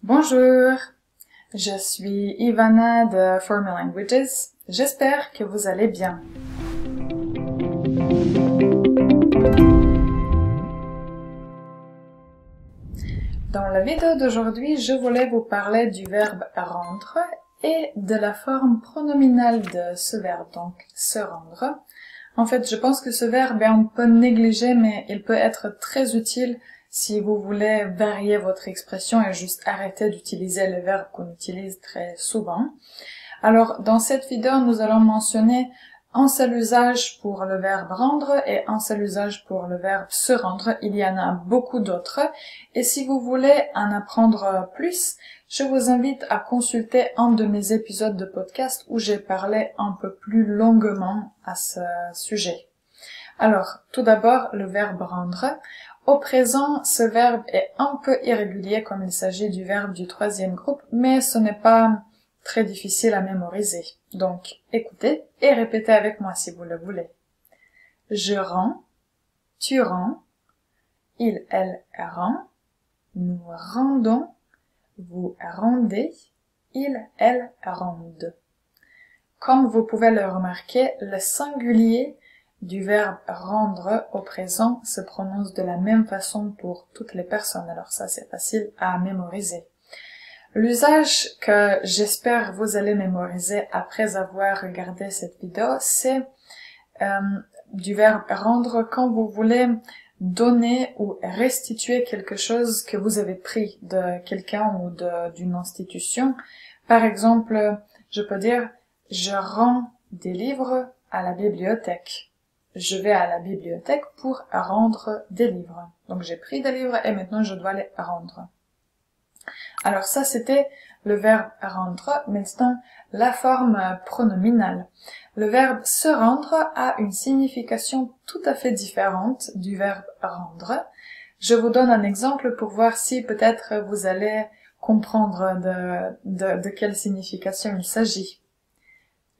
Bonjour, je suis Ivana de For Me Languages. J'espère que vous allez bien. Dans la vidéo d'aujourd'hui, je voulais vous parler du verbe rendre et de la forme pronominale de ce verbe, donc se rendre. En fait, je pense que ce verbe est un peu négligé, mais il peut être très utile si vous voulez varier votre expression et juste arrêter d'utiliser les verbes qu'on utilise très souvent. Alors, dans cette vidéo, nous allons mentionner un seul usage pour le verbe rendre et un seul usage pour le verbe se rendre. Il y en a beaucoup d'autres. Et si vous voulez en apprendre plus, je vous invite à consulter un de mes épisodes de podcast où j'ai parlé un peu plus longuement à ce sujet. Alors, tout d'abord, le verbe rendre. Au présent, ce verbe est un peu irrégulier comme il s'agit du verbe du troisième groupe, mais ce n'est pas très difficile à mémoriser. Donc, écoutez et répétez avec moi si vous le voulez. Je rends, tu rends, il, elle rend, nous rendons, vous rendez, il, elle rendent. Comme vous pouvez le remarquer, le singulier du verbe rendre au présent se prononce de la même façon pour toutes les personnes. Alors ça, c'est facile à mémoriser. L'usage que j'espère vous allez mémoriser après avoir regardé cette vidéo, c'est du verbe rendre quand vous voulez donner ou restituer quelque chose que vous avez pris de quelqu'un ou d'une institution. Par exemple, je peux dire « Je rends des livres à la bibliothèque ». Je vais à la bibliothèque pour rendre des livres. Donc j'ai pris des livres et maintenant je dois les rendre. Alors ça, c'était le verbe rendre. Maintenant, la forme pronominale. Le verbe se rendre a une signification tout à fait différente du verbe rendre. Je vous donne un exemple pour voir si peut-être vous allez comprendre de quelle signification il s'agit.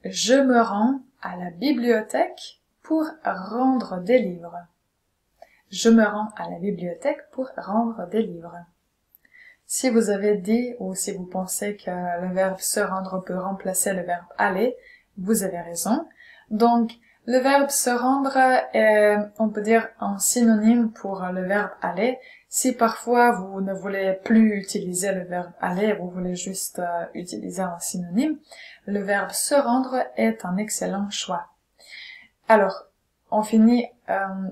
Je me rends à la bibliothèque pour rendre des livres. Je me rends à la bibliothèque pour rendre des livres. Si vous avez dit ou si vous pensez que le verbe se rendre peut remplacer le verbe aller, vous avez raison. Donc, le verbe se rendre est, on peut dire, un synonyme pour le verbe aller. Si parfois vous ne voulez plus utiliser le verbe aller, vous voulez juste utiliser un synonyme, le verbe se rendre est un excellent choix. Alors, on finit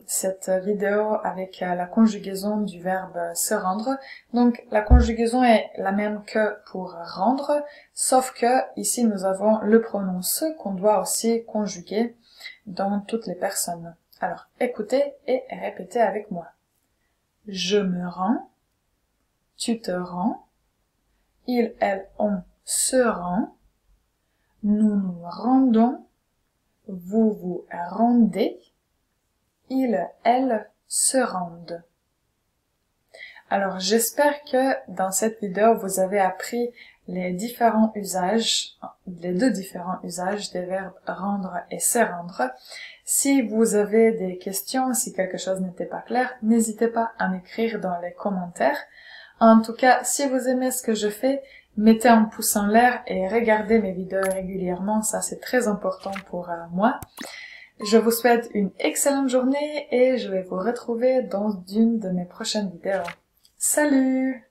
cette vidéo avec la conjugaison du verbe se rendre. Donc, la conjugaison est la même que pour rendre, sauf que ici nous avons le pronom se qu'on doit aussi conjuguer dans toutes les personnes. Alors, écoutez et répétez avec moi. Je me rends, tu te rends, il, elle, on se rend, nous nous rendons, vous vous rendez, il, elle se rendent. Alors, j'espère que dans cette vidéo, vous avez appris les deux différents usages des verbes rendre et se rendre. Si vous avez des questions, si quelque chose n'était pas clair, n'hésitez pas à m'écrire dans les commentaires. En tout cas, si vous aimez ce que je fais, mettez un pouce en l'air et regardez mes vidéos régulièrement, ça c'est très important pour moi. Je vous souhaite une excellente journée et je vais vous retrouver dans une de mes prochaines vidéos. Salut!